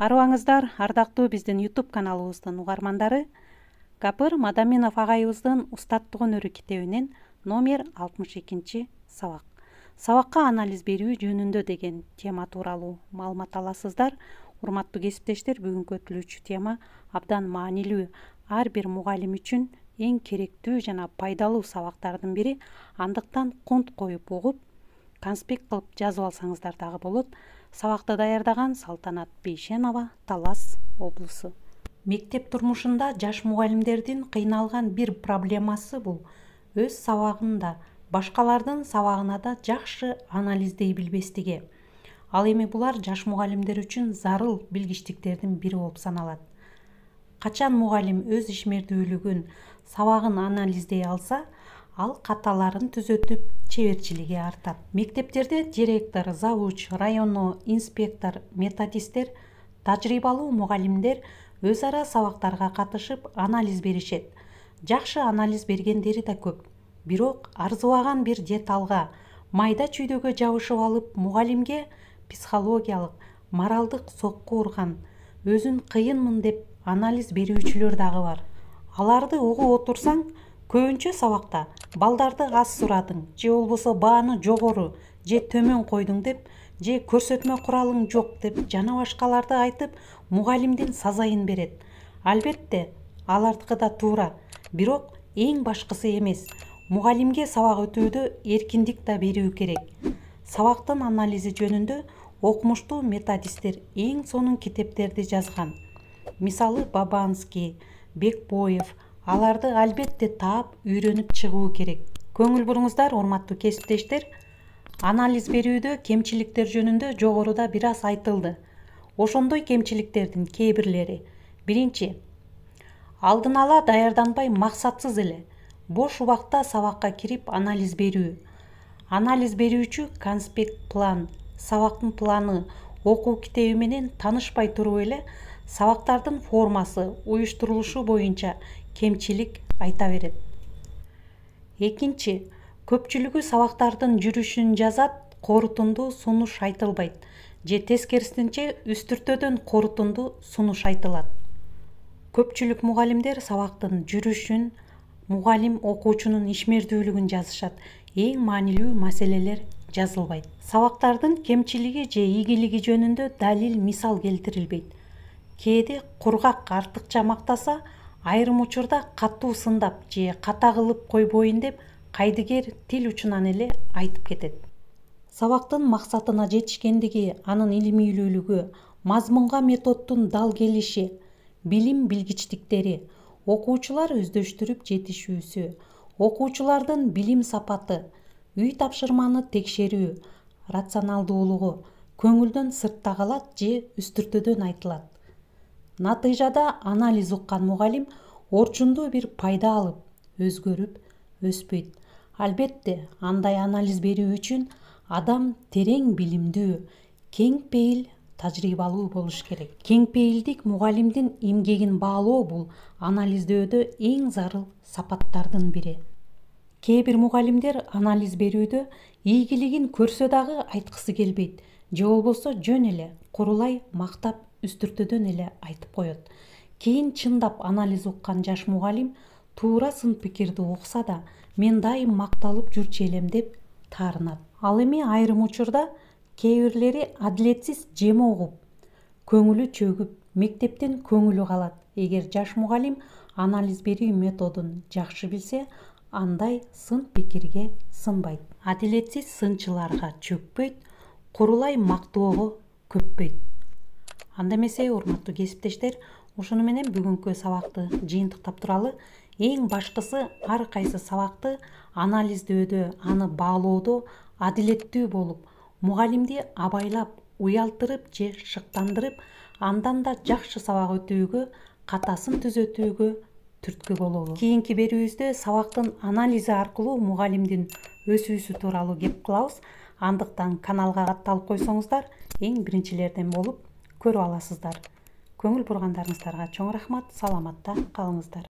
Арыбаңыздар, ардактуу биздин YouTube каналыбыздын угармандары. Капыр Мадаминов агайыбыздын устаттык өнөрү китебинен номер 62 сабак. Сабакка анализ берүү жөнүндө деген тема тууралуу маалымат аласыздар. Урматтуу кесиптештер, бүгүнкү өтүлүүчү тема абдан маанилүү. Ар бир мугалим үчүн эң керектүү жана пайдалуу сабактардын бири. Андыктан конт коюп угуп, конспект кылып жазып алсаңыздар дагы болот. Сабакты даярдаган Салтанат Бейшенова, Талас облусу. Мектеп турмушунда жаш мугалимдердин кыйналган бир проблемасы бул өз сабагында башкалардын сабагына да жакшы анализдей билбестиги. Ал эми булар жаш мугалимдер үчүн зарыл билгичтиктердин бири болуп саналат. Качан мугалим өз ишмердүүлүгүн, сабагын анализдей алса, ал каталарын түзөтүп, чеберчилиги артат. Мектептерде директор, завуч, районно инспектор, методисттер, тажрыйбалуу мугалимдер өз ара сабактарга катышып анализ беришет. Жакшы анализ бергендери да көп. Бирок арзыбаган бир деталга, майда чүйдөгө жабышып алып, мугалимге психологиялык, моралдык сокку урган, өзүн кыйынмын деп анализ берүүчүлөр дагы бар. Аларды угуп отурсаң, көбүнчө сабакта балдарды аз сурадың, же болбосо бааны жогору, же төмөн койдуң деп, же көрсөтмө куралың жок деп жана башкаларды айтып, мугалимдин сазайын берет. Албетте, алардыкы да туура, бирок эң башкысы эмес. Мугалимге сабак өтүүдө эркиндик да берүү керек. Сабактын анализи жөнүндө окумуштуу методисттер эң сонун китептерди жазган. Мисалы Бабанский, Бекбоев, аларды албетте таап, үйрөнүп чыгуу керек. Көңүл буруңуздар, урматтуу кесиптештер. Анализ берүүдө кемчиликтер жөнүндө жогоруда бир аз айтылды. Ошондой кемчиликтердин кээ бирлери: биринчи, алдын ала даярданбай максатсыз эле бош убакта сабакка кирип анализ берүү. Анализ берүүчү конспект план, сабактын планы, окуу китеби менен таанышпай туруп эле сабактардын формасы, уюштурулушу боюнча кемчилик айта берет. Экинчи, көпчүлүгү сабактардын жүрүшүн жазат, корутунду сунуш айтылбайт, же тескерисинче үстүртөдөн корутунду сунуш айтылат. Көпчүлүк мугалимдер сабактын жүрүшүн, мугалим окуучунун ишмердүүлүгүн жазышат, эң маанилүү маселелер жазылбайт. Сабактардын кемчилиги же ийгилиги жөнүндө далил, мисал келтирилбейт. Кээде кургак артыкча мактаса, айрым учурда катуу сындап же ката кылып койбоюн деп кайдыгер тил учунан эле айтып кетет. Сабактын максатына жетишкендиги, анын илимилүүлүгү, мазмунга методдун дал келиши, билим билгичтиктери, окуучулар өздөштүрүп жетишүүсү, окуучулардын билим сапаты, үй тапшырманы текшерүү, рационалдуулугу көңүлдөн сыртта калат же үстүртөдөн айтылат. Натыйжада анализ уккан мугалим орчундуу бир пайда алып, өзгөрүп, өспөйт. Албетте, андай анализ берүү үчүн адам терең билимдүү, кең пейил, тажрыйбалуу болуш керек. Кең пейилдик мугалимдин эмгегин баалоо бул анализдөөдө эң зарыл сапаттардын бири. Кээ бир мугалимдер анализ берүүдө ийгилигин көрсө дагы айткысы келбейт, же болбосо жөн эле курулай мактап үстүртөдөн эле айтып коет. Кийин чындап анализ уккан жаш мугалим туура сын пикирди укса да, мен дайым макталып жүрчү элем деп таарынат. Ал эми айрым учурда кээ бирлери адилетсиз жеме угуп, көңүлү чөгүп, мектептен көңүлү калат. Эгер жаш мугалим анализ берүү методун жакшы билсе, андай сын пикирге сынбайт. Адилетсиз сынчыларга чөкпөйт, курулай мактоого көппөйт. Анда эмесе, урматтуу кесиптештер, ушуну менен бүгүнкү сабакты жыйынтыктап туралы. Эң башкысы ар кайсы сабакты анализдөөдө, аны баалоодо адилеттүү болуп, мугалимди абайлап, уялтырып же шыктандырып, андан да жакшы сабак өтүүгө, катасын түзөтүүгө түрткү болобу. Кийинки берүүбүздө сабактын анализи аркылуу мугалимдин өсүүсү тууралуу кеп кылабыз. Андыктан каналга катталып койсоңуздар, эң биринчилерден болуп көрүп аласыздар. Көңүл бургандарыңыздарга чоң рахмат, саламатта калыңыздар.